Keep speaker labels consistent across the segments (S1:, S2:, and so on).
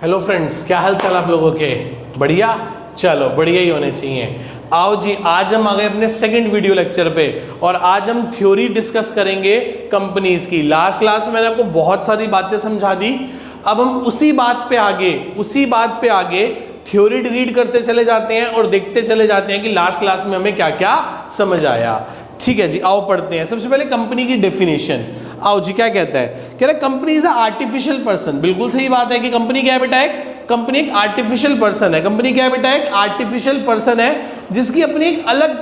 S1: Hello friends, क्या हाल चाल आप लोगों के? बढ़िया? चलो बढ़िया ही होने चाहिए। आओ जी, आज हम आ गए अपने सेकंड वीडियो लेक्चर पे और आज हम थ्योरी डिस्कस करेंगे कंपनीज की। लास्ट क्लास में मैंने आपको बहुत सारी बातें समझा दी। अब हम उसी बात पे आगे थ्योरी रीड करते चले जाते हैं और देखते चले जाते हैं कि लास्ट क्लास में हमें क्या क्या समझ आया। ठीक है जी, आओ पढ़ते हैं। सबसे पहले कंपनी की डेफिनेशन। आओ जी, क्या कहता है? कह रहा है company is a artificial person. बिल्कुल सही बात है कि कंपनी क्या है बेटा? कंपनी एक आर्टिफिशियल पर्सन है। कंपनी क्या है बेटा? एक आर्टिफिशियल पर्सन है जिसकी अपनी एक अलग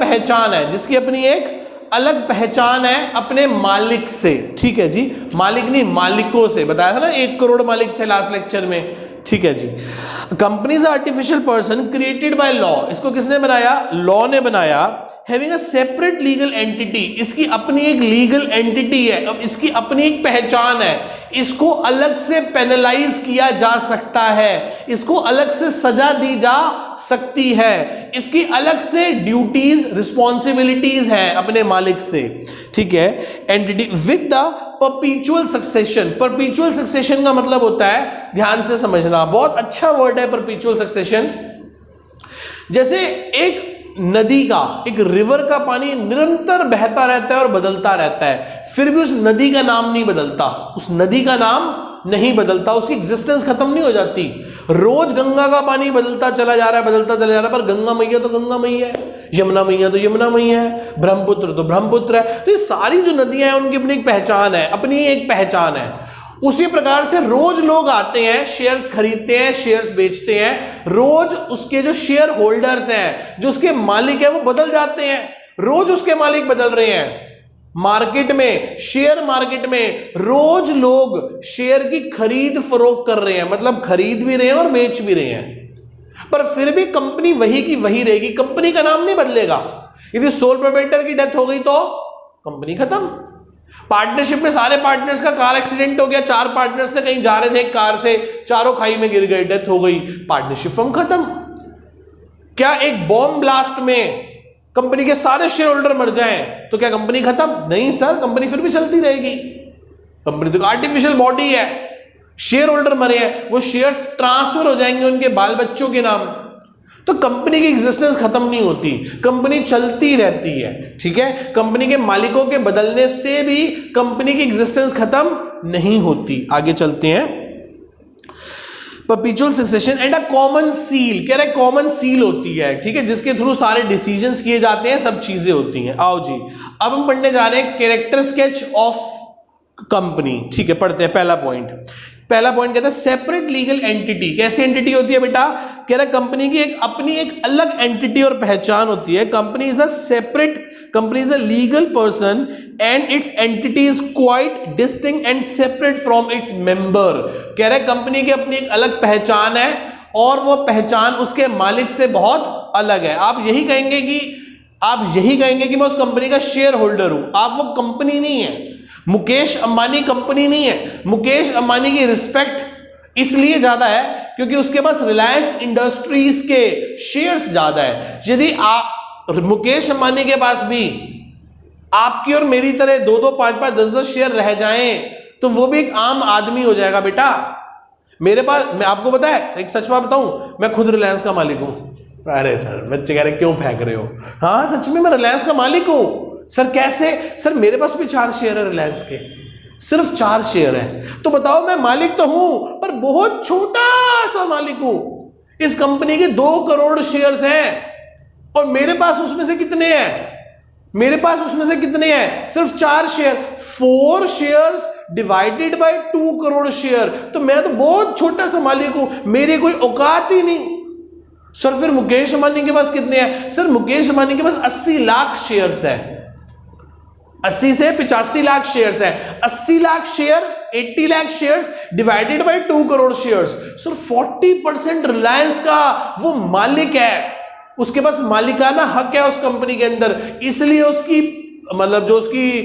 S1: पहचान है, अपने मालिक से। ठीक है जी, मालिक नहीं मालिकों से। बताया था ना 1 करोड़ मालिक थे लास्ट लेक्चर में। ठीक है जी। Company is artificial person created by law. इसको किसने बनाया? लॉ ने बनाया। Having a separate legal entity. इसकी अपनी एक लीगल एंटिटी है, अब इसकी अपनी एक पहचान है। इसको अलग से पेनलाइज किया जा सकता है, इसको अलग से सजा दी जा सकती है, इसकी अलग से ड्यूटीज रिस्पॉन्सिबिलिटीज हैं अपने मालिक से। ठीक है, entity with the परपीचुअल succession. परपीचुअल succession का मतलब होता है, ध्यान से समझना, बहुत अच्छा वर्ड है परपीचुअल सक्सेशन। जैसे एक नदी का, एक रिवर का पानी निरंतर बहता रहता है और बदलता रहता है, फिर भी उस नदी का नाम नहीं बदलता, उसकी एग्जिस्टेंस खत्म नहीं हो जाती। रोज गंगा का पानी बदलता चला जा रहा है, पर गंगा मैया तो गंगा मैया है, यमुना मैया तो यमुना मैया है, ब्रह्मपुत्र तो ब्रह्मपुत्र है। तो ये सारी जो नदियां हैं उनकी अपनी एक पहचान है, उसी प्रकार से रोज लोग आते हैं, शेयर्स खरीदते हैं, शेयर्स बेचते हैं। रोज उसके जो शेयर होल्डर्स हैं, जो उसके मालिक है, वो बदल जाते हैं। रोज उसके मालिक बदल रहे हैं। मार्केट में, शेयर मार्केट में रोज लोग शेयर की खरीद फरोख्त कर रहे हैं, मतलब खरीद भी रहे हैं और बेच भी रहे हैं, पर फिर भी कंपनी वही की वही रहेगी, कंपनी का नाम नहीं बदलेगा। यदि सोल प्रोप्राइटर की डेथ हो गई तो कंपनी खत्म। पार्टनरशिप में सारे पार्टनर्स का कार एक्सीडेंट हो गया, 4 पार्टनर्स थे, कहीं जा रहे थे एक कार से, चारों खाई में गिर गए, डेथ हो गई, पार्टनरशिप फर्म खत्म। क्या एक बॉम्ब ब्लास्ट में कंपनी के सारे शेयर होल्डर मर जाएं तो क्या कंपनी खत्म? नहीं सर, कंपनी फिर भी चलती रहेगी। कंपनी तो आर्टिफिशियल बॉडी है, शेयर होल्डर मरे हैं, वो शेयर्स ट्रांसफर हो जाएंगे उनके बाल बच्चों के नाम। तो कंपनी की एग्जिस्टेंस खत्म नहीं होती, कंपनी चलती रहती है। ठीक है, कंपनी के मालिकों के बदलने से भी कंपनी की एग्जिस्टेंस खत्म नहीं होती। आगे चलते हैं। परपीचुअल succession and a common seal. कह रहे कॉमन सील होती है, ठीक है, जिसके थ्रू सारे डिसीजंस किए जाते हैं, सब चीजें होती हैं। आओ जी, अब हम पढ़ने जा रहे हैं कैरेक्टर स्केच ऑफ कंपनी। ठीक है, पढ़ते हैं। पहला पॉइंट कहता है सेपरेट लीगल एंटिटी। कैसी एंटिटी होती है बेटा? कह रहा है कंपनी की अपनी एक अलग एंटिटी और पहचान होती है। Company is a legal person and it's entity is quite distinct and separate from its member. कह रहा है कंपनी की अपनी एक अलग पहचान है और वो पहचान उसके मालिक से बहुत अलग है। आप यही कहेंगे कि मैं उस कंपनी का शेयर होल्डर हूं, आप वो कंपनी नहीं है। मुकेश अंबानी कंपनी नहीं है। मुकेश अंबानी की रिस्पेक्ट इसलिए ज्यादा है क्योंकि उसके पास रिलायंस इंडस्ट्रीज के शेयर्स ज्यादा है। यदि मुकेश अंबानी के पास भी आपकी और मेरी तरह 2-2, 5-5, 10-10 शेयर रह जाएं तो वो भी एक आम आदमी हो जाएगा बेटा। मेरे पास, मैं आपको पता है, एक सच बात बताऊं, मैं खुद रिलायंस का मालिक हूं। अरे सर, बच्चे कह रहे क्यों फेंक रहे हो? हाँ सच में मैं रिलायंस का मालिक हूं। सर कैसे? सर मेरे पास भी 4 शेयर है रिलायंस के, सिर्फ 4 शेयर है। तो बताओ, मैं मालिक तो हूं पर बहुत छोटा सा मालिक हूं। इस कंपनी के 2 करोड़ शेयर्स हैं और मेरे पास उसमें से कितने हैं? सिर्फ 4 share. 4 shares divided by 2 crore share, तो मैं तो बहुत छोटा सा मालिक हूं, मेरी कोई औकात ही नहीं। सर फिर मुकेश अंबानी के पास कितने हैं? सर मुकेश अंबानी के पास 80 लाख शेयर्स है, 80 से 85 लाख शेयर्स है। 80 lakh share, 80 lakh shares divided by 2 crore shares. Sir 40% Reliance का वो मालिक है, उसके पास मालिकाना हक है उस कंपनी के अंदर, इसलिए उसकी मतलब जो उसकी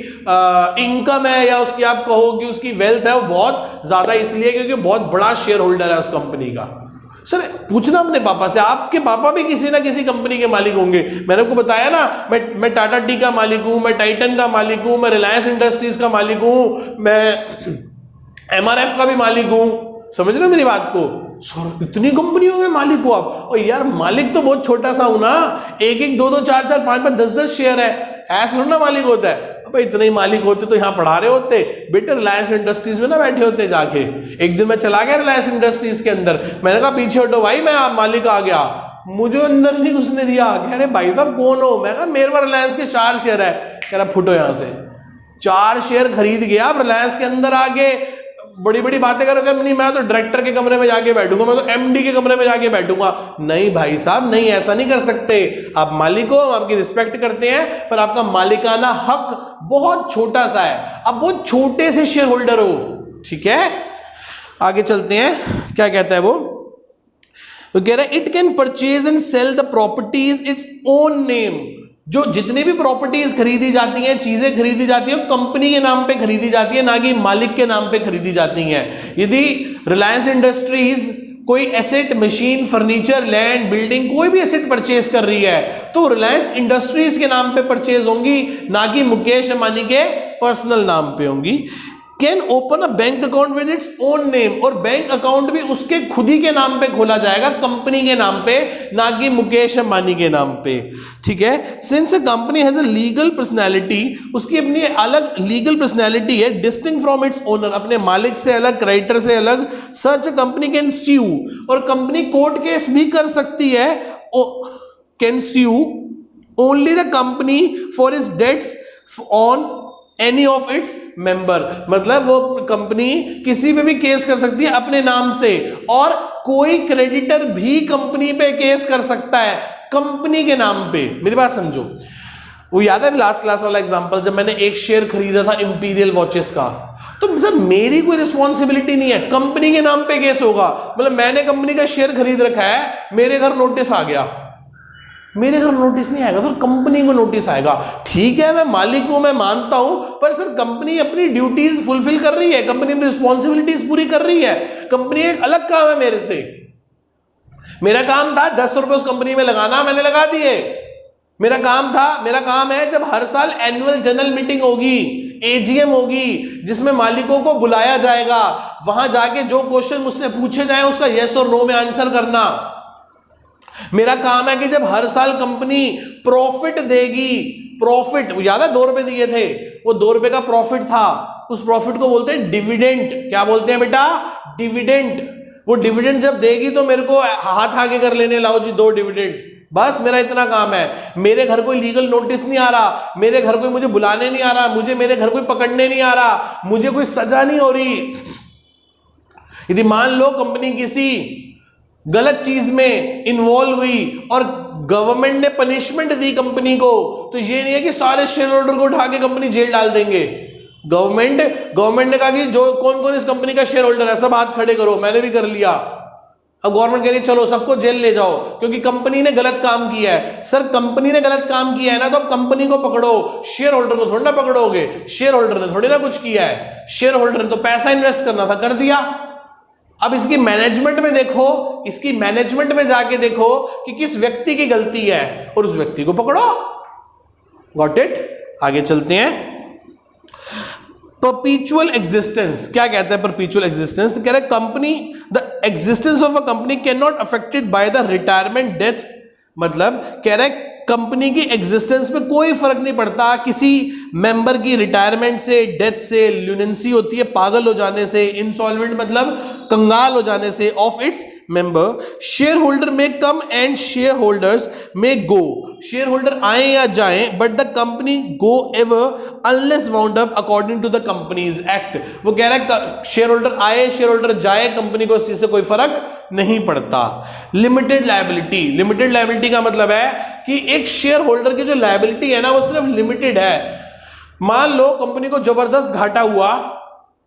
S1: इनकम है या उसकी आप कहो कि उसकी वेल्थ है वो बहुत ज्यादा, इसलिए क्योंकि बहुत बड़ा शेयर होल्डर है उस कंपनी का। सर पूछना अपने पापा से, आपके पापा भी किसी ना किसी कंपनी के मालिक होंगे। मैंने आपको बताया ना, मैं टाटा टी का मालिक हूं, मैं टाइटन का मालिक हूं, मैं रिलायंस इंडस्ट्रीज का मालिक हूं, मैं MRF का भी मालिक हूं। समझ रहे हो मेरी बात को? सर इतनी कंपनियों के मालिक हो आप? और यार मालिक तो बहुत छोटा सा हूं ना, एक एक दो दो चार चार पांच पांच 10 शेयर है, ऐसा थोड़ा ना मालिक होता है। भाई इतने ही मालिक होते तो यहाँ पढ़ा रहे होते बेटे, रिलायंस इंडस्ट्रीज में ना बैठे होते जाके। एक दिन मैं चला गया रिलायंस इंडस्ट्रीज के अंदर, मैंने कहा पीछे हटो भाई, मैं मालिक आ गया, मुझे अंदर नहीं घुसने दिया। कह रहे भाई साहब कौन हो? मैं कहा मेरे पास रिलायंस के 4 शेयर है। कह रहा फुटो यहां से। 4 शेयर खरीद गया आप रिलायंस के अंदर आके, बड़ी बड़ी बातें करो। नहीं मैं तो डायरेक्टर के कमरे में जाके बैठूंगा, मैं तो एमडी के कमरे में जाके बैठूंगा। नहीं भाई साहब नहीं, ऐसा नहीं कर सकते। आप मालिक हो, हम आपकी रिस्पेक्ट करते हैं, पर आपका मालिकाना हक बहुत छोटा सा है, आप बहुत छोटे से शेयर होल्डर हो, ठीक है। आगे चलते हैं, क्या कहता है वो कह रहा है it can purchase and sell the properties its own name. जो जितनी भी प्रॉपर्टीज खरीदी जाती हैं, चीजें खरीदी जाती हैं, कंपनी के नाम पे खरीदी जाती है, ना कि मालिक के नाम पे खरीदी जाती हैं। यदि रिलायंस इंडस्ट्रीज कोई asset, machine, furniture, land, building, कोई भी एसेट परचेज कर रही है तो रिलायंस इंडस्ट्रीज के नाम पे परचेज होंगी, ना कि मुकेश अंबानी के पर्सनल नाम पे होंगी। Can open a bank account with its own name, और बैंक अकाउंट भी उसके खुद ही के नाम पे खोला जाएगा, कंपनी के नाम पे, ना कि मुकेश अंबानी के नाम पे, ठीक है। Since a company has a legal personality, उसकी अपनी अलग लीगल पर्सनैलिटी है, डिस्टिंक्ट फ्रॉम इट्स ओनर, अपने मालिक से अलग, क्रेडिटर से अलग। सच अ कंपनी कैन स्यू, और कंपनी कोर्ट केस भी कर सकती है, can sue only the company for its debts on any of its member. मतलब वो कंपनी किसी पे भी केस कर सकती है अपने नाम से, और कोई क्रेडिटर भी कंपनी पे केस कर सकता है कंपनी के नाम पे। मेरी बात समझो, वो याद है लास्ट क्लास वाला एग्जांपल, जब मैंने एक शेयर खरीदा था इंपीरियल वॉचेस का, तो सर मेरी कोई रिस्पॉन्सिबिलिटी नहीं है, कंपनी के नाम पे केस होगा। मतलब मैंने कंपनी का शेयर खरीद रखा है, मेरे घर नोटिस आ गया, मेरे घर नोटिस नहीं आएगा सर, कंपनी को नोटिस आएगा। ठीक है मैं मालिक हूं, मैं मानता हूं, पर सर कंपनी अपनी ड्यूटीज फुलफिल कर रही है, कंपनी अपनी रिस्पॉन्सिबिलिटीज पूरी कर रही है। कंपनी एक अलग काम है मेरे से, मेरा काम था 10 रुपए उस कंपनी में लगाना, मैंने लगा दिए। मेरा काम है जब हर साल एनुअल जनरल मीटिंग होगी, एजीएम होगी, जिसमें मालिकों को बुलाया जाएगा, वहां जाके जो क्वेश्चन मुझसे पूछे जाए उसका यस और नो में आंसर करना। मेरा काम है कि जब हर साल कंपनी प्रॉफिट देगी, प्रॉफिट याद है 2 रुपए दिए थे, वो 2 रुपए का प्रॉफिट था, उस प्रॉफिट को बोलते हैं डिविडेंड। क्या बोलते हैं बेटा? डिविडेंड। वो डिविडेंड जब देगी तो मेरे को हाथ आगे कर लेने, लाओ जी 2 डिविडेंड। बस मेरा इतना काम है। मेरे घर कोई लीगल नोटिस नहीं आ रहा, मेरे घर कोई मुझे बुलाने नहीं आ रहा, मुझे मेरे घर कोई पकड़ने नहीं आ रहा, मुझे कोई सजा नहीं हो रही। यदि मान लो कंपनी किसी गलत चीज में इन्वॉल्व हुई और गवर्नमेंट ने पनिशमेंट दी कंपनी को, तो ये नहीं है कि सारे शेयर होल्डर को उठा के कंपनी जेल डाल देंगे। गवर्नमेंट ने कहा कि जो कौन कौन इस कंपनी का शेयर होल्डर है सब हाथ खड़े करो, मैंने भी कर लिया। अब गवर्नमेंट कह रही है चलो सबको जेल ले जाओ क्योंकि कंपनी ने गलत काम किया है। सर कंपनी ने गलत काम किया है ना, तो अब कंपनी को पकड़ो, शेयर होल्डर को थोड़ी ना पकड़ोगे। शेयर होल्डर ने थोड़ी ना कुछ किया है, शेयर होल्डर ने तो पैसा इन्वेस्ट करना था, कर दिया। अब इसकी मैनेजमेंट में देखो, इसकी मैनेजमेंट में जाके देखो कि किस व्यक्ति की गलती है और उस व्यक्ति को पकड़ो। Got it? आगे चलते हैं। परपीचुअल एग्जिस्टेंस, क्या कहता है परपीचुअल एग्जिस्टेंस? तो कह रहा है company, the existence of a company can not affected by the retirement death. मतलब कह रहा है कंपनी की एग्जिस्टेंस पे कोई फर्क नहीं पड़ता किसी मेंबर की रिटायरमेंट से, डेथ से, ल्यूनेंसी होती है पागल हो जाने से, इंसॉल्वेंट मतलब कंगाल हो जाने से, of its member. Share holder में कम एंड शेयर होल्डर्स में गो, शेयर होल्डर आए या जाएं, but the company go ever unless wound up according to the companies act. वो कह रहा है शेयर होल्डर आए, शेयर होल्डर जाए, कंपनी को इससे कोई फर्क नहीं पड़ता। लिमिटेड लायबिलिटी, लिमिटेड लायबिलिटी का मतलब है कि एक शेयर होल्डर की जो लायबिलिटी है ना वो सिर्फ लिमिटेड है। मान लो कंपनी को जबरदस्त घाटा हुआ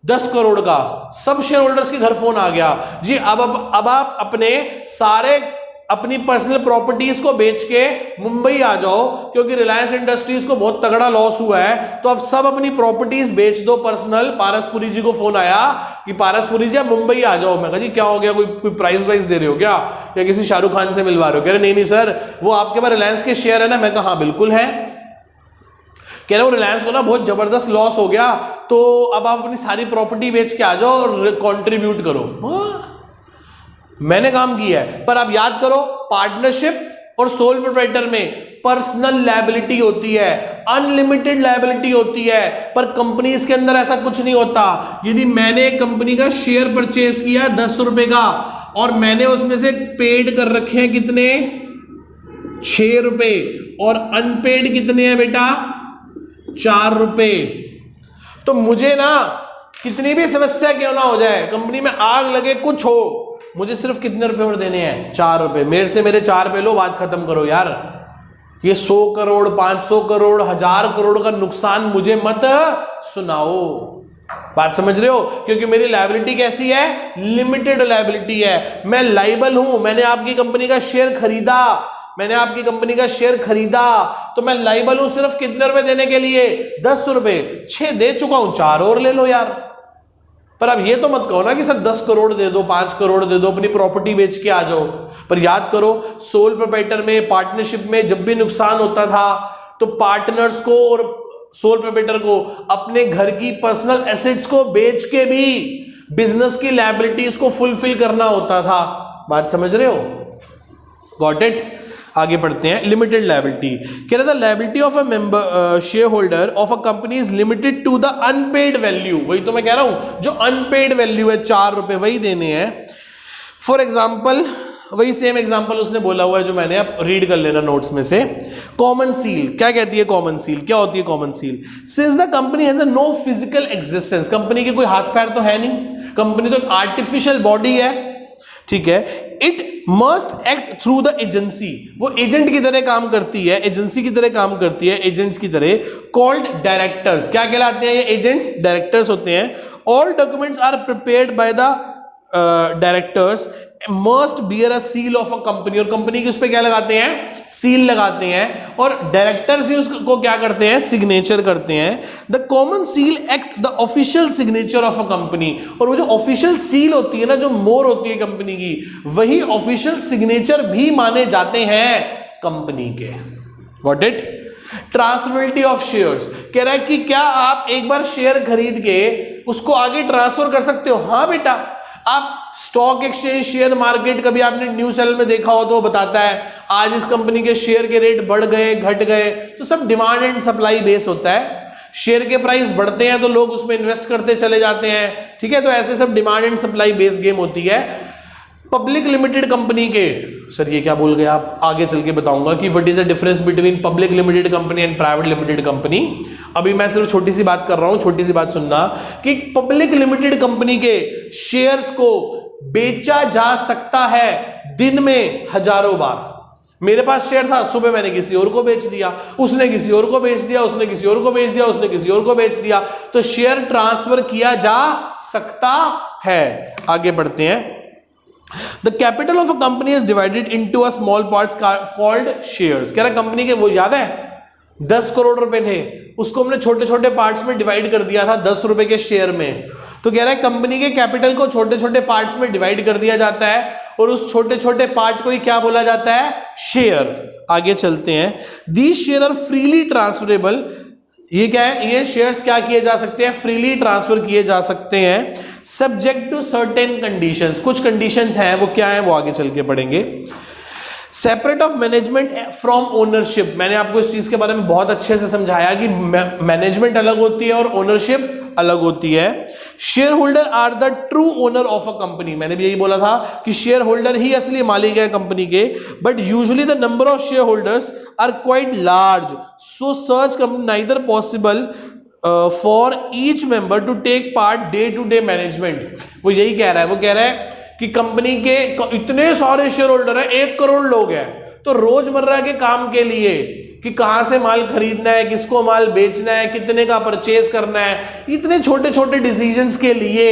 S1: 10 करोड़ का, सब शेयर होल्डर्स के घर फोन आ गया जी अब आप अपनी पर्सनल प्रॉपर्टीज को बेच के मुंबई आ जाओ क्योंकि रिलायंस इंडस्ट्रीज को बहुत तगड़ा लॉस हुआ है, तो अब सब अपनी प्रॉपर्टीज बेच दो पर्सनल। पारसपुरी जी को फोन आया कि पारसपुरी जी आप मुंबई आ जाओ। मैं कहा जी क्या हो गया, कोई प्राइस वाइज दे रहे हो क्या, या किसी शाहरुख खान से मिलवा रहे हो? कह रहे नहीं सर वो आपके पास रिलायंस के शेयर है ना। मैं कहा हाँ बिल्कुल है। कह रहे वो रिलायंस को ना बहुत जबरदस्त लॉस हो गया, तो अब आप अपनी सारी प्रॉपर्टी बेच के आ जाओ और कॉन्ट्रीब्यूट करो। मैंने काम किया है। पर आप याद करो, पार्टनरशिप और सोल प्रोप्राइटर में पर्सनल लायबिलिटी होती है, अनलिमिटेड लायबिलिटी होती है, पर कंपनीज के अंदर ऐसा कुछ नहीं होता। यदि मैंने कंपनी का शेयर परचेज किया 10 रुपए का और मैंने उसमें से पेड कर रखे हैं कितने, 6 रुपए, और अनपेड कितने हैं बेटा, 4 रुपए, तो मुझे ना कितनी भी समस्या क्यों ना हो जाए, कंपनी में आग लगे, कुछ हो, मुझे सिर्फ कितने रुपए और देने हैं, 4 रुपए। मेरे से मेरे 4 रुपए लो, बात खत्म करो यार। ये 100 करोड़ 500 करोड़ 1000 करोड़ का नुकसान मुझे मत सुनाओ। बात समझ रहे हो? क्योंकि मेरी लायबिलिटी कैसी है, लिमिटेड लायबिलिटी है। मैं लायबल हूं, मैंने आपकी कंपनी का शेयर खरीदा, मैंने आपकी कंपनी का शेयर खरीदा, तो मैं लायबल हूं सिर्फ कितने रुपए देने के लिए, 10 रुपए। 6 दे चुका हूं, 4 और ले लो यार। पर अब ये तो मत कहो ना कि सर 10 करोड़ दे दो, 5 करोड़ दे दो, अपनी प्रॉपर्टी बेच के आ जाओ। पर याद करो, सोल प्रोप्राइटर में, पार्टनरशिप में जब भी नुकसान होता था तो पार्टनर्स को और सोल प्रोप्राइटर को अपने घर की पर्सनल एसेट्स को बेच के भी बिजनेस की लायबिलिटीज को फुलफिल करना होता था। बात समझ रहे हो? Got it? आगे पढ़ते हैं। लिमिटेड लायबिलिटी कह रहा था, liability of a member share holder of a company is limited to the unpaid value. वही तो मैं कह रहा हूं, जो अनपेड वैल्यू है 4 रुपए, वही देने हैं। फॉर एग्जाम्पल, वही सेम एग्जाम्पल उसने बोला हुआ है जो मैंने, आप रीड कर लेना नोट्स में से। कॉमन सील क्या कहती है? कॉमन सील क्या होती है? Common seal, since the company has a no physical existence, company के कोई हाथ पैर तो है नहीं, कंपनी तो एक आर्टिफिशियल बॉडी है, ठीक है। It must act through the agency, वो एजेंट की तरह काम करती है, एजेंसी की तरह काम करती है, एजेंट्स की तरह, कॉल्ड डायरेक्टर्स। क्या कहलाते हैं ये एजेंट्स? डायरेक्टर्स होते हैं। All documents are prepared by the directors must bear a seal of a company, और कंपनी के उस पर क्या लगाते हैं? सील लगाते हैं, और डायरेक्टर्स ही उसको क्या करते हैं? सिग्नेचर करते हैं। The common seal act the official signature of a company, और वो जो ऑफिशियल सील होती है ना, जो मोहर होती है कंपनी की, वही ऑफिशियल सिग्नेचर भी माने जाते हैं कंपनी के। Got it? Transferability of shares कह रहा है कि क्या आप एक बार शेयर खरीद के उसको आगे ट्रांसफर कर सकते हो? हाँ बेटा, आप स्टॉक एक्सचेंज, शेयर मार्केट, कभी आपने न्यूज चैनल में देखा हो तो बताता है आज इस कंपनी के शेयर के रेट बढ़ गए, घट गए, तो सब डिमांड एंड सप्लाई बेस होता है। शेयर के प्राइस बढ़ते हैं तो लोग उसमें इन्वेस्ट करते चले जाते हैं, ठीक है। तो ऐसे सब demand and supply base game होती है। पब्लिक लिमिटेड कंपनी के, सर ये क्या बोल गए आप, आगे चल के बताऊंगा कि what is the difference between public limited company and private limited company. अभी मैं सिर्फ छोटी सी बात कर रहा हूं, छोटी सी बात सुनना, कि पब्लिक लिमिटेड कंपनी के शेयर्स को बेचा जा सकता है दिन में हजारों बार। मेरे पास शेयर था, सुबह मैंने किसी और को बेच दिया, उसने किसी और को बेच दिया, उसने किसी और को बेच दिया, उसने किसी और को बेच दिया, तो शेयर ट्रांसफर किया जा सकता है। आगे बढ़ते हैं। The capital of a company is divided into a small parts called shares। कह रहा कंपनी के, वो याद है 10 करोड़ रुपए थे, उसको हमने छोटे छोटे पार्ट्स में डिवाइड कर दिया था 10 रुपए के शेयर में। तो कह रहा है कंपनी के कैपिटल को छोटे छोटे पार्ट्स में डिवाइड कर दिया जाता है, और उस छोटे छोटे पार्ट को ही क्या बोला जाता है? शेयर। आगे चलते हैं। These share are freely transferable. ये क्या है? ये शेयर्स क्या किए जा सकते हैं? फ्रीली ट्रांसफर किए जा सकते हैं, सब्जेक्ट टू सर्टेन कंडीशंस। कुछ कंडीशंस हैं, वो क्या है वो आगे चल के पढ़ेंगे। Separate of management from ownership. मैंने आपको इस चीज के बारे में बहुत अच्छे से समझाया कि मैनेजमेंट अलग होती है और ओनरशिप अलग होती है। Share holder are the true owner of a company. मैंने भी यही बोला था कि शेयर होल्डर ही असली मालिक है कंपनी के, but usually the number of share holders are quite large, so such neither possible for each member to take part day to day management. वो यही कह रहा है, वो कह रहा है कि कंपनी के इतने सारे शेयर होल्डर है, 1 करोड़ लोग हैं, तो रोजमर्रा के काम के लिए कि कहां से माल खरीदना है, किसको माल बेचना है, कितने का परचेज करना है, इतने छोटे छोटे डिसीजंस के लिए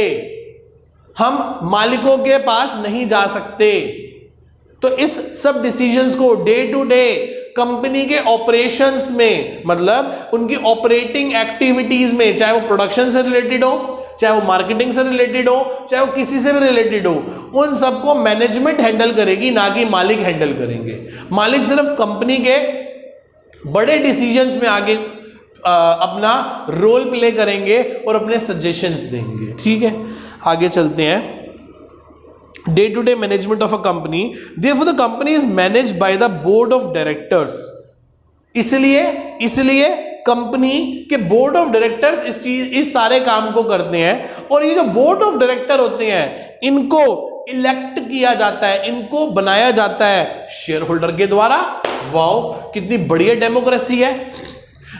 S1: हम मालिकों के पास नहीं जा सकते। तो इस सब डिसीजंस को डे टू डे कंपनी के ऑपरेशंस में, मतलब उनकी ऑपरेटिंग एक्टिविटीज में, चाहे वो प्रोडक्शन से रिलेटेड हो, चाहे वो मार्केटिंग से रिलेटेड हो, चाहे वो किसी से भी रिलेटेड हो, उन सबको मैनेजमेंट हैंडल करेगी, ना कि मालिक हैंडल करेंगे। मालिक सिर्फ कंपनी के बड़े डिसीजंस में आगे अपना रोल प्ले करेंगे और अपने सजेशंस देंगे, ठीक है। आगे चलते हैं। Day to day management of a company, therefore the company is managed by the board of directors. इसलिए कंपनी के बोर्ड ऑफ डायरेक्टर्स इस सारे काम को करते हैं। और ये जो बोर्ड ऑफ डायरेक्टर होते हैं इनको इलेक्ट किया जाता है, इनको बनाया जाता है शेयर होल्डर के द्वारा। वाओ, कितनी बढ़िया डेमोक्रेसी है।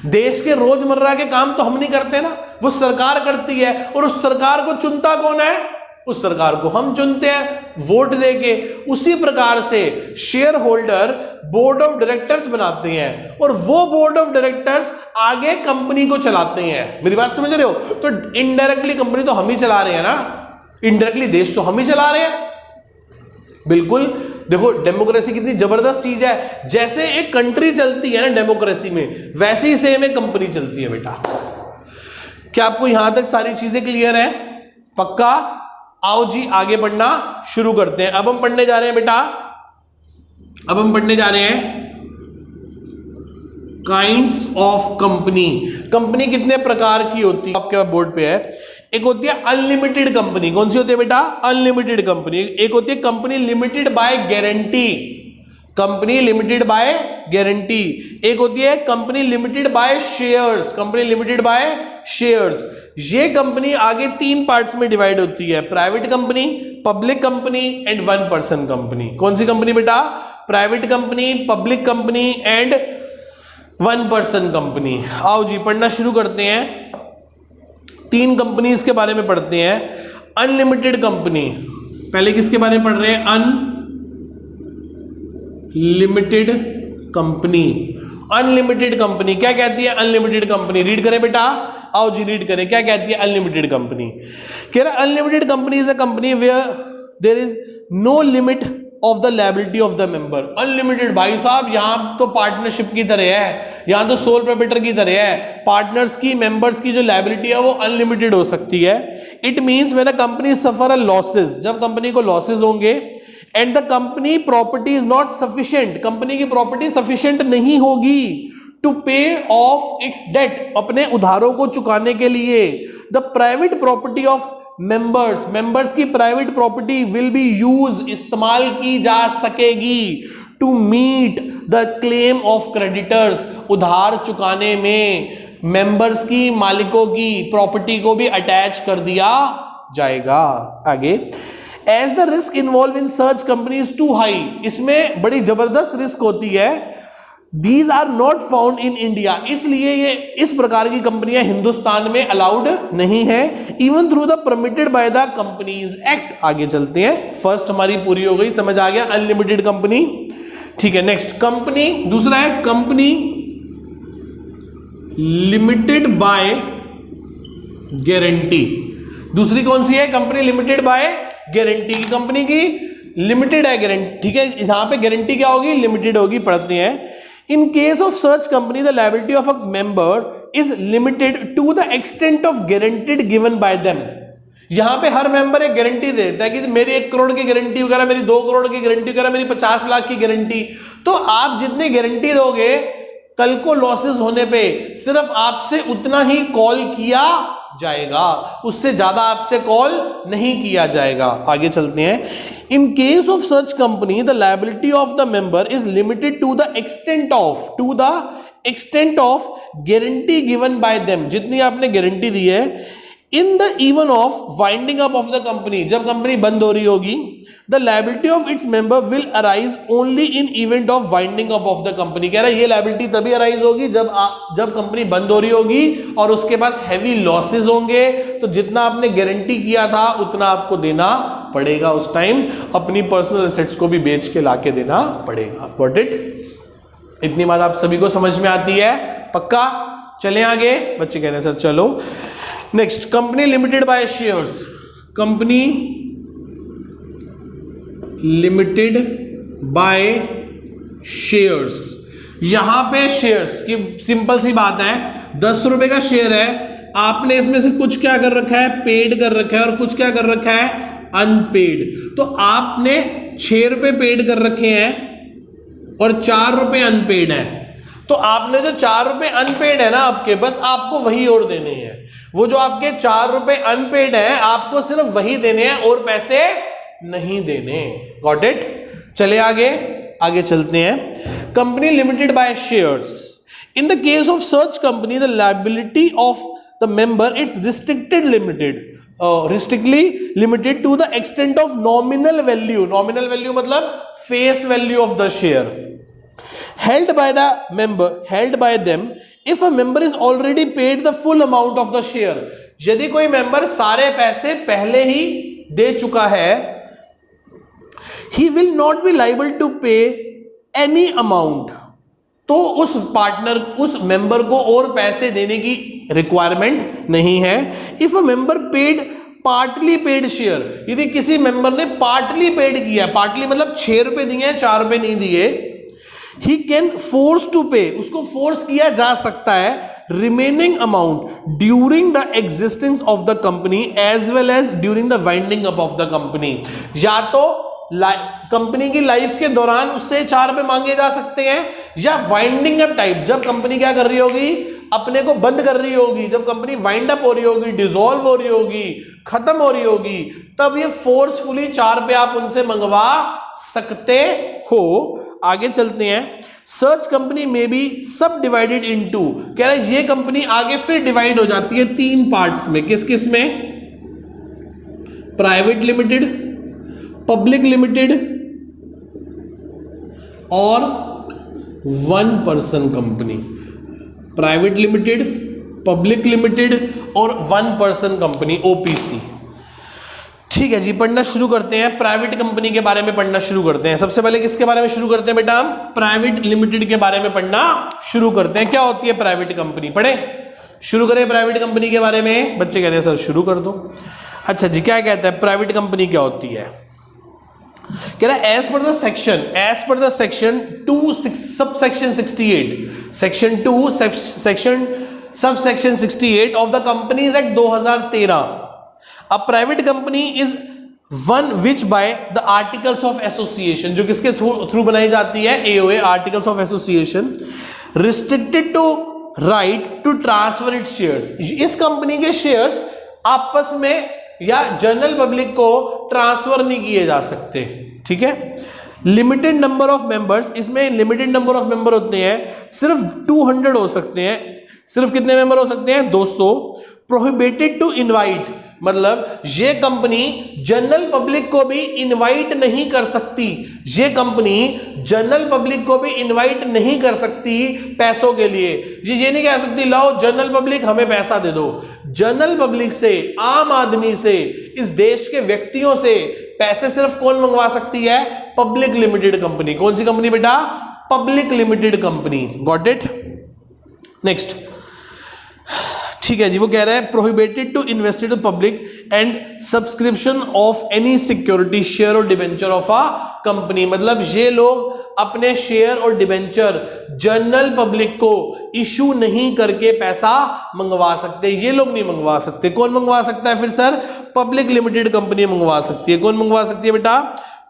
S1: देश के रोजमर्रा के काम तो हम नहीं करते ना, वो सरकार करती है। और उस सरकार को चुनता कौन है? उस सरकार को हम चुनते हैं वोट देके। उसी प्रकार से share holder board of directors बनाते हैं और वो बोर्ड ऑफ डायरेक्टर्स आगे कंपनी को चलाते हैं। मेरी बात समझ रहे हो? तो इनडायरेक्टली कंपनी तो हम ही चला रहे हैं ना, इनडायरेक्टली देश तो हम ही चला रहे हैं। बिल्कुल, देखो डेमोक्रेसी कितनी जबरदस्त चीज है। जैसे एक कंट्री चलती है ना डेमोक्रेसी में, वैसे ही सेम एक कंपनी चलती है बेटा। क्या आपको यहां तक सारी चीजें क्लियर है? पक्का? आओ जी आगे पढ़ना शुरू करते हैं। अब हम पढ़ने जा रहे हैं बेटा, अब हम पढ़ने जा रहे हैं काइंड्स ऑफ कंपनी। कंपनी कितने प्रकार की होती है? आपके बोर्ड पे है। एक होती है अनलिमिटेड कंपनी। कौन सी होती है बेटा? Unlimited company. एक होती है company limited by guarantee, company limited by guarantee. एक होती है company limited by shares, company limited by shares. ये कंपनी आगे 3 पार्ट्स में डिवाइड होती है, private company, public company and 1 person company. कौन सी कंपनी बेटा? Private company, public company and 1 person company. आओ जी पढ़ना शुरू करते हैं। 3 कंपनीज के बारे में पढ़ते हैं। अनलिमिटेड कंपनी, पहले किसके बारे में पढ़ रहे हैं? Unlimited company. अनलिमिटेड कंपनी क्या कहती है? अनलिमिटेड कंपनी रीड करें बेटा, आओ जी रीड करें। क्या कहती है अनलिमिटेड कंपनी? कह रहा unlimited company is a company where there is no limit of the liability of the member. Unlimited भाई साहब, यहां तो पार्टनरशिप की तरह है, यहां तो सोल प्रोप्राइटर की तरह है। पार्टनर्स की, मेंबर्स की जो लायबिलिटी है वो अनलिमिटेड हो सकती है। It means when a company suffer a losses, जब कंपनी को लॉसेस होंगे, and the company property is not sufficient, company की प्रॉपर्टी सफिशिएंट नहीं होगी टू पे ऑफ इट्स डेट, अपने उधारों को चुकाने के लिए। The private property of members, members की private property will be use, इस्तेमाल की जा सकेगी to meet the claim of creditors, उधार चुकाने में मेंबर्स की, मालिकों की प्रॉपर्टी को भी अटैच कर दिया जाएगा। आगे, as the risk involve in सर्च कंपनी इज टू हाई, इसमें बड़ी जबरदस्त रिस्क होती है। These are not found in India, इसलिए ये इस प्रकार की कंपनियां हिंदुस्तान में अलाउड नहीं है। Even through the permitted by the companies act. आगे चलते हैं, फर्स्ट हमारी पूरी हो गई, समझ आ गया अनलिमिटेड कंपनी। ठीक है, नेक्स्ट कंपनी, दूसरा है कंपनी लिमिटेड बाय गारंटी। दूसरी कौन सी है? Company limited by guarantee. Company की लिमिटेड है गारंटी, ठीक है, यहां पे गारंटी क्या होगी? लिमिटेड होगी। पढ़ते हैं, in case of such company the liability of a member is limited to the extent of guaranteed given by them। यहां पे हर मेंबर एक गारंटी देता है कि मेरी 1 करोड़ की गारंटी वगैरह, मेरी 2 करोड़ की गारंटी वगैरह, मेरी 50 लाख की गारंटी। तो आप जितनी गारंटी दोगे, कल को लॉसेस होने पे सिर्फ आपसे उतना ही कॉल किया जाएगा, उससे ज्यादा आपसे कॉल नहीं किया जाएगा। आगे चलते हैं। In case of such company, the liability of the member is limited to the extent of guarantee given by them, जितनी आपने गारंटी दी है। In the even of winding up of the company, जब कंपनी बंद हो रही होगी, the liability of its member will arise only in event of winding up of the company। कह रहा है ये liability तभी arise होगी जब कंपनी बंद हो रही होगी और उसके पास heavy losses होंगे। तो जितना आपने गारंटी किया था उतना आपको देना पड़ेगा उस टाइम, अपनी पर्सनल एसेट्स को भी बेच के लाके देना पड़ेगा। Got it? इतनी बात आप सभी को समझ में आती है? पक्का? चलें आगे। बच्चे कह रहे हैं सर चलो। Next, company limited by shares. Company limited by shares. यहां पे शेयर्स की सिंपल सी बात है, 10 रुपए का शेयर है, आपने इसमें से कुछ क्या कर रखा है? पेड कर रखा है, और कुछ क्या कर रखा है? अनपेड। तो आपने 6 रुपए पेड कर रखे हैं और 4 रुपए अनपेड है। तो आपने जो 4 रुपए अनपेड है ना आपके, बस आपको वही और देने हैं। वो जो आपके 4 रुपए अनपेड है आपको सिर्फ वही देने हैं और पैसे नहीं देने। Got it? चले आगे, आगे चलते हैं। Company limited by shares. In the case of such company the liability of the member it's restricted limited, restrictly limited to the extent of nominal value. Nominal value मतलब face value of the share held by the member, held by them if a member is already paid the full amount of the share। यदि कोई member सारे पैसे पहले ही दे चुका है, he will not be liable to pay any amount, तो उस partner, उस मेंबर को और पैसे देने की रिक्वायरमेंट नहीं है। If a member paid partly paid share, यदि किसी मेंबर ने पार्टली पेड किया, पार्टली मतलब 6 रुपए दिए हैं, 4 रुपए नहीं दिए, he can force to pay, उसको फोर्स किया जा सकता है remaining amount during the existence of the company as well as during the winding up of the company। या तो कंपनी की लाइफ के दौरान उससे 4 रुपए मांगे जा सकते हैं, या वाइंडिंग अप टाइप, जब कंपनी क्या कर रही होगी, अपने को बंद कर रही होगी, जब कंपनी वाइंड अप हो रही होगी, डिसॉल्व हो रही होगी, खत्म हो रही होगी, तब ये फोर्सफुली 4 रुपए आप उनसे मंगवा सकते हो। आगे चलते हैं। सर्च कंपनी में बी सब डिवाइडेड इनटू, कह रहा है ये कंपनी आगे फिर डिवाइड हो जाती है 3 पार्ट्स में। किस किस में? प्राइवेट लिमिटेड, पब्लिक लिमिटेड और 1 person company. Private limited, public limited और 1 पर्सन कंपनी, ओपीसी। ठीक है जी, पढ़ना शुरू करते हैं। प्राइवेट कंपनी के बारे में पढ़ना शुरू करते हैं। सबसे पहले किसके बारे में शुरू करते हैं बेटा? हम प्राइवेट लिमिटेड के बारे में पढ़ना शुरू करते हैं। क्या होती है प्राइवेट कंपनी? पढ़े, शुरू करें प्राइवेट कंपनी के बारे में। बच्चे कहते हैं सर शुरू कर दो। अच्छा जी, क्या कहता है प्राइवेट कंपनी क्या होती है? कह रहा है as per the section 2 sub section 68, section 2 section sub section 68 of the companies act 2013, a private company is one which by the articles of association, जो किसके थ्रू बनाई जाती है? AOA, articles of association, restricted to right to transfer its shares। इस company के shares आपस में या जनरल पब्लिक को ट्रांसफर नहीं किए जा सकते। ठीक है। लिमिटेड नंबर ऑफ मेंबर्स, इसमें लिमिटेड नंबर ऑफ मेंबर होते हैं, सिर्फ 200 हो सकते हैं। सिर्फ कितने मेंबर हो सकते हैं? 200। प्रोहिबिटेड टू इनवाइट, मतलब ये कंपनी जनरल पब्लिक को भी इनवाइट नहीं कर सकती। ये कंपनी जनरल पब्लिक को भी इनवाइट नहीं कर सकती पैसों के लिए। ये नहीं कह सकती लाओ जनरल पब्लिक हमें पैसा दे दो। जनरल पब्लिक से, आम आदमी से, इस देश के व्यक्तियों से पैसे सिर्फ कौन मंगवा सकती है? Public limited company. कौन सी कंपनी बेटा? Public limited company. Got it? Next, ठीक है जी, वो कह रहा है prohibited too invested public and subscription of any security share और डिबेंचर ऑफ अ कंपनी, मतलब ये लोग अपने शेयर और डिबेंचर जनरल पब्लिक को इशू नहीं करके पैसा मंगवा सकते। ये लोग नहीं मंगवा सकते। कौन मंगवा सकता है फिर सर? पब्लिक लिमिटेड कंपनी मंगवा सकती है। कौन मंगवा सकती है बेटा?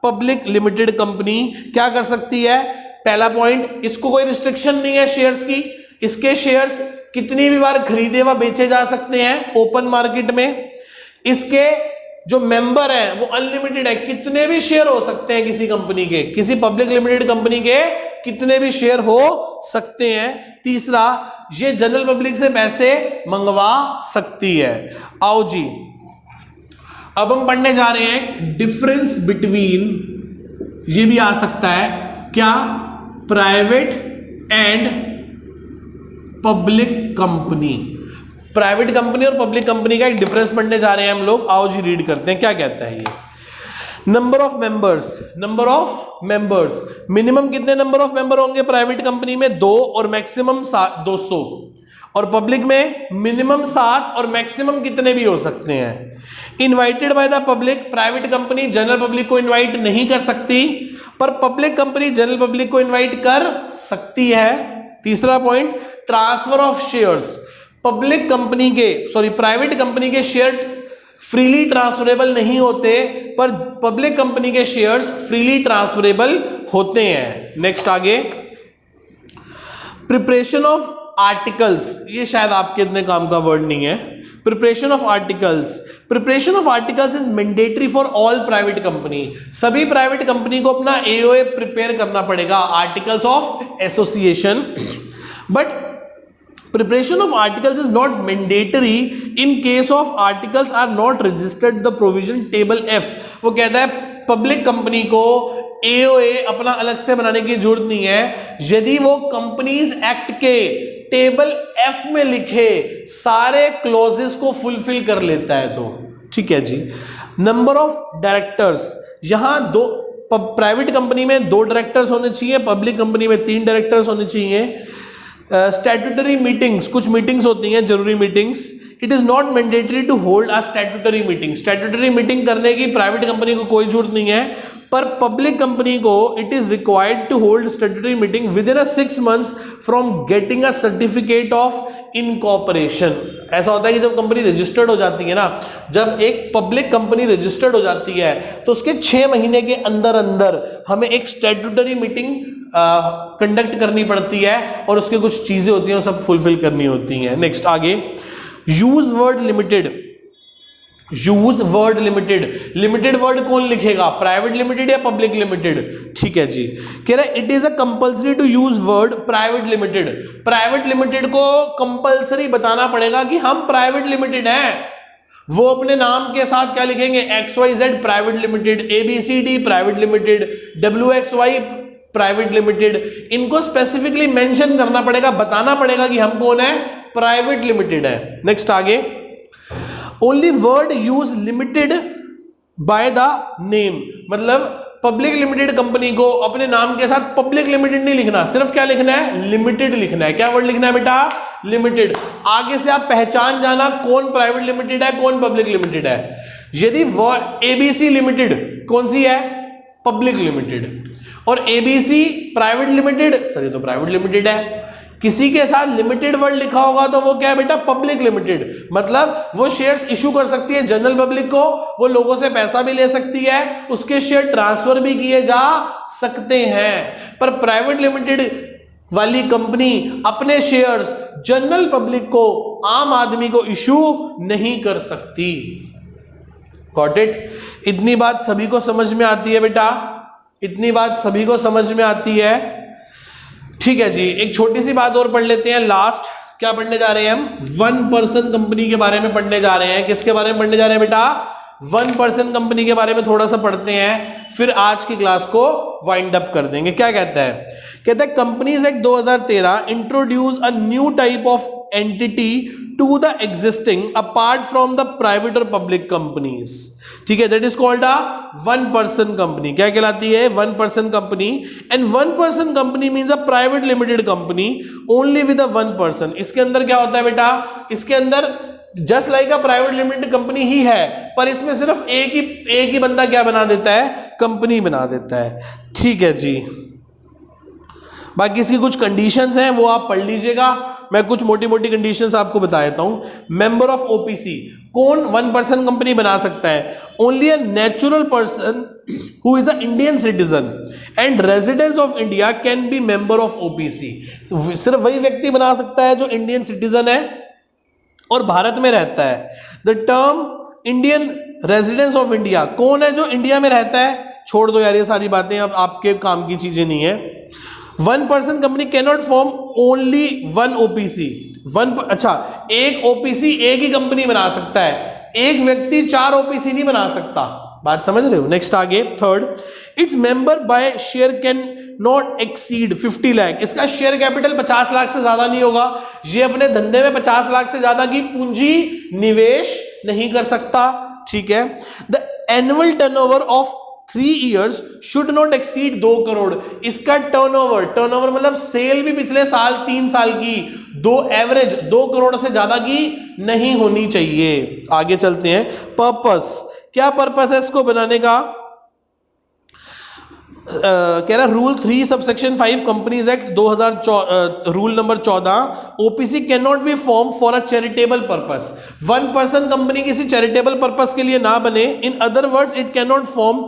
S1: पब्लिक लिमिटेड कंपनी क्या कर सकती है? पहला पॉइंट, इसको कोई रिस्ट्रिक्शन नहीं है शेयर्स की। इसके शेयर्स कितनी भी बार खरीदे व बेचे जा सकते हैं ओपन मार्केट में। इसके जो मेंबर हैं वो अनलिमिटेड है, कितने भी शेयर हो सकते हैं किसी कंपनी के, किसी पब्लिक लिमिटेड कंपनी के कितने भी शेयर हो सकते हैं। तीसरा, ये जनरल पब्लिक से पैसे मंगवा सकती है। आओ जी, अब हम पढ़ने जा रहे हैं डिफरेंस बिटवीन, ये भी आ सकता है क्या? Private and public company. Private company और पब्लिक कंपनी का एक डिफरेंस पढ़ने जा रहे हैं हम लोग। आओ जी रीड करते हैं क्या कहता है ये। नंबर ऑफ मेंबर्स, मिनिमम कितने नंबर ऑफ मेंबर होंगे प्राइवेट कंपनी में? 2 और मैक्सिमम 200। और पब्लिक में मिनिमम 7 और मैक्सिमम कितने भी हो सकते हैं। Invited by the public, private company general public को इनवाइट नहीं कर सकती, पर पब्लिक कंपनी जनरल पब्लिक को इनवाइट कर सकती है। तीसरा point, transfer of shares, public company के प्राइवेट कंपनी के शेयर फ्रीली ट्रांसफरेबल नहीं होते, पर पब्लिक कंपनी के शेयर्स फ्रीली ट्रांसफरेबल होते हैं। नेक्स्ट आगे, प्रिपरेशन ऑफ आर्टिकल्स, ये शायद आपके इतने काम का वर्ड नहीं है. Preparation of articles, preparation of articles is mandatory for all private company. सभी प्राइवेट कंपनी को अपना AOA प्रिपेयर करना पड़ेगा, articles of association. But preparation of articles is not mandatory in case of articles are not registered the provision table F. वो कहता है public company को AOA अपना अलग से बनाने की जरूरत नहीं है यदि वो कंपनीज एक्ट के टेबल F में लिखे सारे क्लॉजेस को फुलफिल कर लेता है तो. ठीक है जी. नंबर ऑफ डायरेक्टर्स, यहां दो, प्राइवेट कंपनी में 2 डायरेक्टर्स होने चाहिए, पब्लिक कंपनी में 3 डायरेक्टर्स होने चाहिए. स्टैट्यूटरी मीटिंग्स, कुछ मीटिंग्स होती हैं जरूरी meetings. It is not mandatory to hold a statutory meeting. Statutory meeting करने की प्राइवेट कंपनी को कोई जरूरत नहीं है, पर पब्लिक कंपनी को it is required to hold statutory meeting within 6 months from getting a certificate of incorporation. ऐसा होता है कि जब कंपनी रजिस्टर्ड हो जाती है ना, जब एक पब्लिक कंपनी रजिस्टर्ड हो जाती है तो उसके 6 महीने के अंदर अंदर हमें एक स्टैट्यूटरी मीटिंग कंडक्ट करनी पड़ती है और उसके कुछ चीजें होती हैं वो सब फुलफिल करनी होती हैं. नेक्स्ट आगे, use word limited. Use word limited, limited word कौन लिखेगा, प्राइवेट लिमिटेड या पब्लिक लिमिटेड. ठीक है जी. कह रहा है it is a compulsory to use word private limited. Private limited को कंपल्सरी बताना पड़ेगा कि हम प्राइवेट लिमिटेड हैं. वो अपने नाम के साथ क्या लिखेंगे, XYZ private limited, ABCD private limited, WXY private limited. इनको स्पेसिफिकली मेंशन करना पड़ेगा, बताना पड़ेगा कि हम कौन है, प्राइवेट लिमिटेड है. नेक्स्ट आगे, only word use limited by the name. मतलब पब्लिक लिमिटेड कंपनी को अपने नाम के साथ पब्लिक लिमिटेड नहीं लिखना, सिर्फ क्या लिखना है, लिमिटेड लिखना है. क्या वर्ड लिखना है बेटा, लिमिटेड. आगे से आप पहचान जाना कौन प्राइवेट लिमिटेड है कौन पब्लिक लिमिटेड है. यदि वर्ड ABC लिमिटेड कौन सी है, पब्लिक लिमिटेड, और ABC प्राइवेट लिमिटेड, सर ये तो प्राइवेट लिमिटेड है. किसी के साथ लिमिटेड वर्ड लिखा होगा तो वो क्या है बेटा, पब्लिक लिमिटेड. मतलब वो शेयर्स इशू कर सकती है जनरल पब्लिक को, वो लोगों से पैसा भी ले सकती है, उसके शेयर ट्रांसफर भी किए जा सकते हैं. पर प्राइवेट लिमिटेड वाली कंपनी अपने शेयर्स जनरल पब्लिक को, आम आदमी को इशू नहीं कर सकती. Got it. इतनी बात सभी को समझ में आती है बेटा, इतनी बात सभी को समझ में आती है. ठीक है जी. एक छोटी सी बात और पढ़ लेते हैं लास्ट. क्या पढ़ने जा रहे हैं हम, 1% कंपनी के बारे में पढ़ने जा रहे हैं. किसके बारे में पढ़ने जा रहे हैं बेटा, 1% कंपनी के बारे में थोड़ा सा पढ़ते हैं, फिर आज की क्लास को वाइंड अप कर देंगे. क्या कहता है, कहता है companies act 2013 introduce a new type of entity to the existing apart from the private और पब्लिक कंपनीज. ठीक है, that is called a 1% company. क्या कहलाती है, 1% company. And 1% company means a private limited company only with a 1%. इसके अंदर क्या होता है बेटा, इसके अंदर just like a private limited company ही है, पर इसमें सिर्फ एक ही बंदा क्या बना देता है, कंपनी बना देता है. ठीक है जी. बाकी इसकी कुछ कंडीशंस हैं वो आप पढ़ लीजिएगा. मैं कुछ मोटी मोटी कंडीशंस आपको बता देता हूं. मेंबर ऑफ OPC, कौन 1% कंपनी बना सकता है, only a natural person who is a Indian citizen and residence of India can be member of OPC. सिर्फ वही व्यक्ति बना सकता है जो इंडियन सिटीजन है और भारत में रहता है. The term Indian residence of India, कौन है जो इंडिया में रहता है, छोड़ दो यार ये सारी बातें, अब आपके काम की चीजें नहीं है. 1% company can not form only 1 OPC. अच्छा, एक OPC एक ही कंपनी बना सकता है, एक व्यक्ति 4 OPC नहीं बना सकता. बात समझ रहे हो. नेक्स्ट आगे, third, its member by share can not exceed 50 lakh. इसका शेयर कैपिटल 50 लाख से ज्यादा नहीं होगा. ये अपने धंधे में 50 लाख से ज्यादा की पूंजी निवेश नहीं कर सकता. ठीक है. The annual turnover of 3 years should not exceed 2 crore. इसका टर्नओवर मतलब सेल भी पिछले साल 3 साल की एवरेज 2 करोड़ से ज्यादा की नहीं होनी चाहिए. आगे चलते हैं. पर्पस, क्या पर्पस है इसको बनाने का, कह रहा rule 3 subsection 5 companies act 2000 rule number 14, OPC can not be form for a charitable purpose. 1% company किसी चैरिटेबल पर्पस के लिए ना बने. In other words it can not form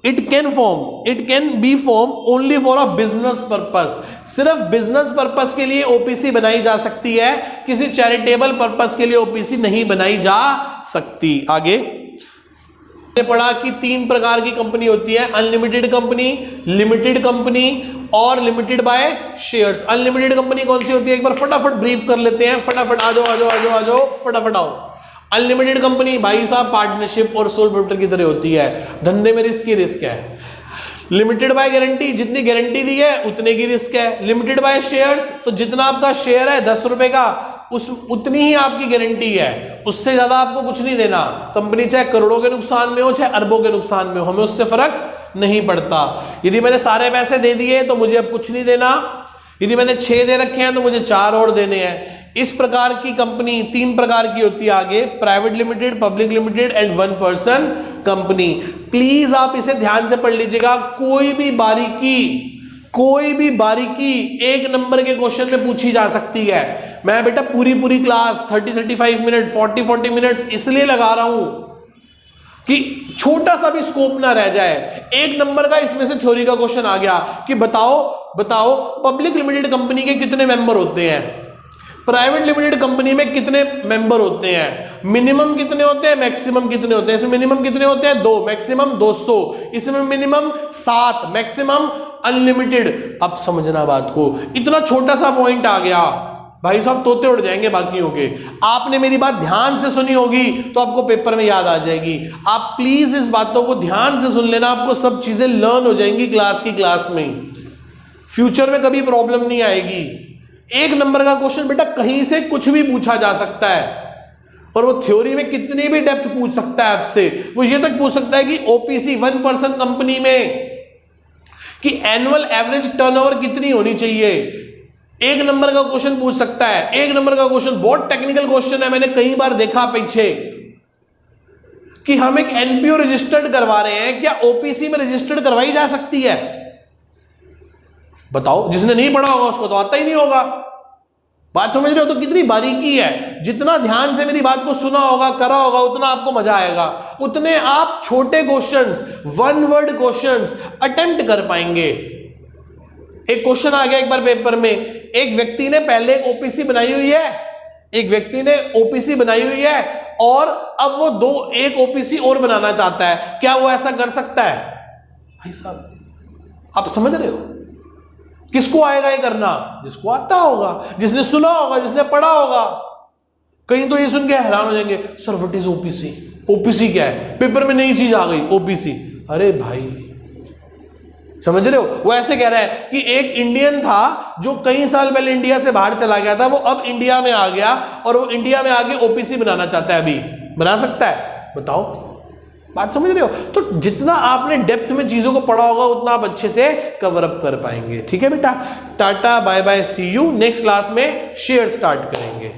S1: it can be form only for a business purpose. सिर्फ business purpose के लिए OPC बनाई जा सकती है, किसी चैरिटेबल पर्पस के लिए ओपीसी नहीं बनाई जा सकती। आगे पढ़ा कि 3 प्रकार की कंपनी होती है, अनलिमिटेड कंपनी, लिमिटेड कंपनी और limited by shares. Unlimited company कौन सी होती है, एक बार फटाफट ब्रीफ कर लेते हैं, फटाफट आ जाओ फटाफट आओ। अनलिमिटेड कंपनी भाई साहब पार्टनरशिप और सोल प्रोप्राइटर की तरह होती है, धंधे में रिस्क ही रिस्क है। लिमिटेड बाय गारंटी, जितनी गारंटी दी है उतने की रिस्क है। लिमिटेड बाय शेयर्स, तो जितना आपका शेयर है 10 रुपए का, उतनी ही आपकी गारंटी है, उससे ज्यादा आपको कुछ नहीं देना। कंपनी चाहे करोड़ों के नुकसान में हो चाहे अरबों के नुकसान में हो, हमें उससे फर्क नहीं पड़ता। यदि मैंने सारे पैसे दे दिए तो मुझे अब कुछ नहीं देना, यदि मैंने 6 दे रखे हैं तो मुझे 4 और देने हैं। इस प्रकार की कंपनी 3 प्रकार की होती है आगे, private limited, public limited and 1 person company. Please आप इसे ध्यान से पढ़ लीजिएगा, कोई भी बारीकी 1 नंबर के क्वेश्चन में पूछी जा सकती है। मैं बेटा पूरी क्लास 30-35 मिनट 40 मिनट्स इसलिए लगा रहा हूं कि छोटा सा भी स्कोप ना रह जाए। 1 नंबर का इसमें से थ्योरी का क्वेश्चन आ गया कि बताओ पब्लिक लिमिटेड कंपनी के कितने मेंबर होते हैं, प्राइवेट लिमिटेड कंपनी में कितने मेंबर होते हैं, मिनिमम कितने होते हैं, मैक्सिमम कितने होते हैं। इसमें मिनिमम कितने होते हैं 2, मैक्सिमम 200, इसमें मिनिमम 7, मैक्सिमम अनलिमिटेड। अब समझना बात को, इतना छोटा सा पॉइंट आ गया भाई साहब, तोते उड़ जाएंगे बाकियों के। आपने मेरी बात ध्यान से सुनी होगी तो आपको पेपर में याद आ जाएगी। आप प्लीज इस बातों को ध्यान से सुन लेना, आपको सब चीजें लर्न हो जाएंगी क्लास में, फ्यूचर में कभी प्रॉब्लम नहीं आएगी। 1 नंबर का क्वेश्चन बेटा कहीं से कुछ भी पूछा जा सकता है, और वो थ्योरी में कितनी भी डेप्थ पूछ सकता है आपसे। वो ये तक पूछ सकता है कि ओपीसी 1 पर्सन कंपनी में कि एनुअल एवरेज टर्नओवर कितनी होनी चाहिए। 1 नंबर का क्वेश्चन पूछ सकता है। 1 नंबर का क्वेश्चन बहुत टेक्निकल क्वेश्चन है, मैंने कई बार देखा पीछे कि हम एक एनपीओ रजिस्टर्ड करवा रहे हैं, क्या ओपीसी में रजिस्टर्ड करवाई जा सकती है? बताओ, जिसने नहीं पढ़ा होगा उसको तो आता ही नहीं होगा। बात समझ रहे हो? तो कितनी बारीकी है, जितना ध्यान से मेरी बात को सुना होगा, करा होगा, उतना आपको मजा आएगा, उतने आप छोटे क्वेश्चंस, 1 वर्ड क्वेश्चंस अटेम्प्ट कर पाएंगे। एक क्वेश्चन आ गया एक बार पेपर में, एक व्यक्ति ने पहले एक ओपीसी बनाई हुई है, और अब वो एक ओपीसी और बनाना चाहता है, क्या वो ऐसा कर सकता है? भाई साहब आप समझ रहे हो? किसको आएगा ये करना? जिसको आता होगा, जिसने सुना होगा, जिसने पढ़ा होगा। कहीं तो ये सुन के हैरान हो जाएंगे, sir what is OPC? OPC क्या है? पेपर में नई चीज आ गई ओपीसी। अरे भाई समझ रहे हो? वो ऐसे कह रहा है कि एक इंडियन था जो कई साल पहले इंडिया से बाहर चला गया था, वो अब इंडिया में आ गया और वो इंडिया में आके ओपीसी बनाना चाहता है। अभी बना सकता है? बताओ, बात समझ रहे हो? तो जितना आपने डेप्थ में चीजों को पढ़ा होगा उतना आप अच्छे से कवर अप कर पाएंगे। ठीक है बेटा, tata bye bye, see you. Next class में शेयर स्टार्ट करेंगे।